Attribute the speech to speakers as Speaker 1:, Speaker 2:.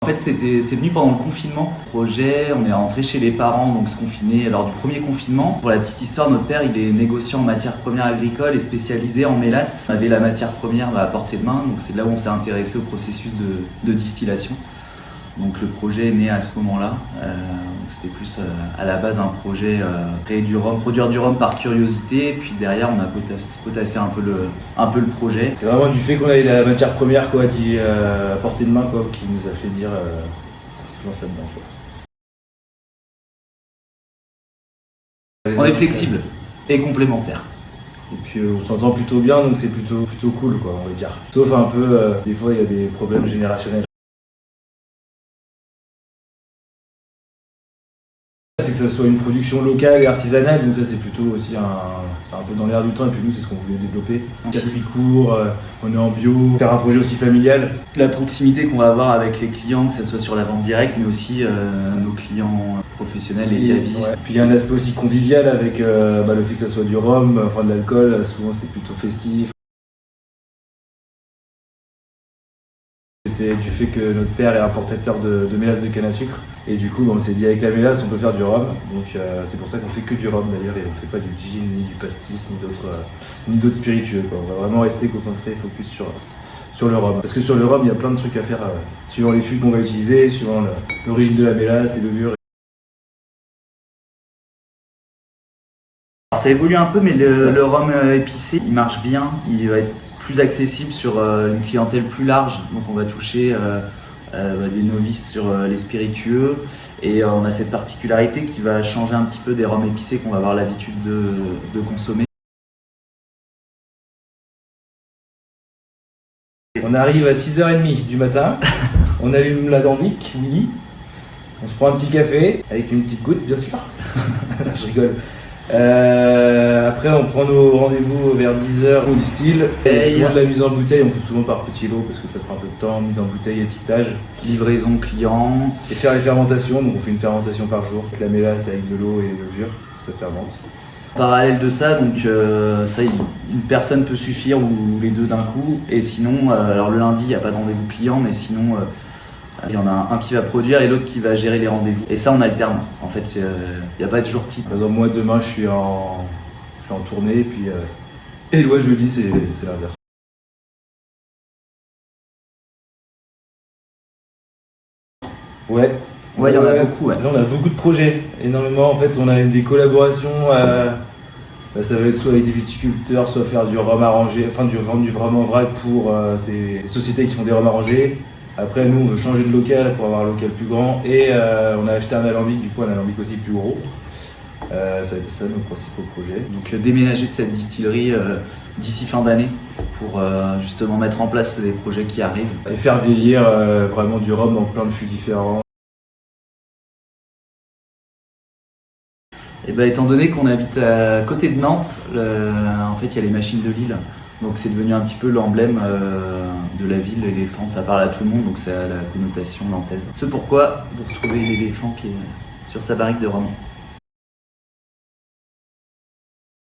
Speaker 1: En fait, c'est venu pendant le confinement. Projet, on est rentré chez les parents, donc se confiner lors du premier confinement. Pour la petite histoire, notre père, il est négociant en matières premières agricoles et spécialisé en mélasse. On avait la matière première à portée de main, donc c'est là où on s'est intéressé au processus de distillation. Donc le projet est né à ce moment-là. C'était plus à la base un projet créer du rhum, produire du rhum par curiosité. Puis derrière, on a potassé un peu le projet.
Speaker 2: C'est vraiment du fait qu'on avait la matière première quoi, à portée de main quoi, qui nous a fait dire qu'on se lance là-dedans.
Speaker 1: On est flexible et complémentaire.
Speaker 2: Et puis on s'entend plutôt bien, donc c'est plutôt cool quoi, on va dire. Sauf un peu, des fois il y a des problèmes générationnels. C'est que ça soit une production locale et artisanale, donc ça c'est plutôt aussi c'est un peu dans l'air du temps, et puis nous c'est ce qu'on voulait développer. Circuit court, on est en bio, faire un projet aussi familial.
Speaker 1: La proximité qu'on va avoir avec les clients, que ce soit sur la vente directe, mais aussi nos clients professionnels et cavistes.
Speaker 2: Ouais. Puis il y a un aspect aussi convivial avec le fait que ça soit du rhum, enfin de l'alcool, souvent c'est plutôt festif. C'était du fait que notre père est importateur de mélasse de canne à sucre. Et du coup, on s'est dit avec la mélasse, on peut faire du rhum. Donc c'est pour ça qu'on fait que du rhum d'ailleurs, et on fait pas du gin, ni du pastis, ni d'autres spiritueux, quoi. On va vraiment rester concentré, focus sur le rhum. Parce que sur le rhum, il y a plein de trucs à faire, suivant les fûts qu'on va utiliser, suivant l'origine de la mélasse, les levures.
Speaker 1: Alors, ça évolue un peu, mais le rhum épicé, il marche bien. Il va être plus accessible sur une clientèle plus large. Donc on va toucher des novices sur les spiritueux, et on a cette particularité qui va changer un petit peu des rhums épicés qu'on va avoir l'habitude de consommer.
Speaker 2: On arrive à 6h30 du matin, on allume la lambic, oui, on se prend un petit café avec une petite goutte bien sûr. Je rigole. Après on prend nos rendez-vous vers 10h, on distille, souvent de la mise en bouteille, on fait souvent par petits lots parce que ça prend un peu de temps, mise en bouteille, étiquetage,
Speaker 1: livraison client,
Speaker 2: et faire les fermentations. Donc on fait une fermentation par jour avec la mélasse, avec de l'eau et des levures, ça fermente.
Speaker 1: En parallèle de ça, donc une personne peut suffire, ou les deux d'un coup. Et sinon, alors le lundi il n'y a pas de rendez-vous client, mais sinon il y en a un qui va produire et l'autre qui va gérer les rendez-vous. Et ça, on alterne. En fait, il n'y a pas de jour type.
Speaker 2: Par exemple, moi, demain, je suis en tournée, et le jeudi, c'est l'inverse. Ouais,
Speaker 1: il y en a beaucoup. Ouais.
Speaker 2: Là, on a beaucoup de projets, énormément. En fait, on a des collaborations. Ça va être soit avec des viticulteurs, soit faire du rhum arrangé, enfin vendre du rhum en vrac pour des sociétés qui font des rhums arrangés. Après, nous, on veut changer de local pour avoir un local plus grand, et on a acheté un alambic, du coup un alambic aussi plus gros. Ça va être ça nos principaux projets.
Speaker 1: Donc déménager de cette distillerie d'ici fin d'année pour justement mettre en place des projets qui arrivent.
Speaker 2: Et faire vieillir vraiment du rhum dans plein de fûts différents.
Speaker 1: Et étant donné qu'on habite à côté de Nantes, en fait il y a les machines de Lille. Donc c'est devenu un petit peu l'emblème de la ville, l'éléphant, ça parle à tout le monde, donc ça a la connotation nantaise. C'est pourquoi vous retrouvez l'éléphant qui est sur sa barrique de rhum.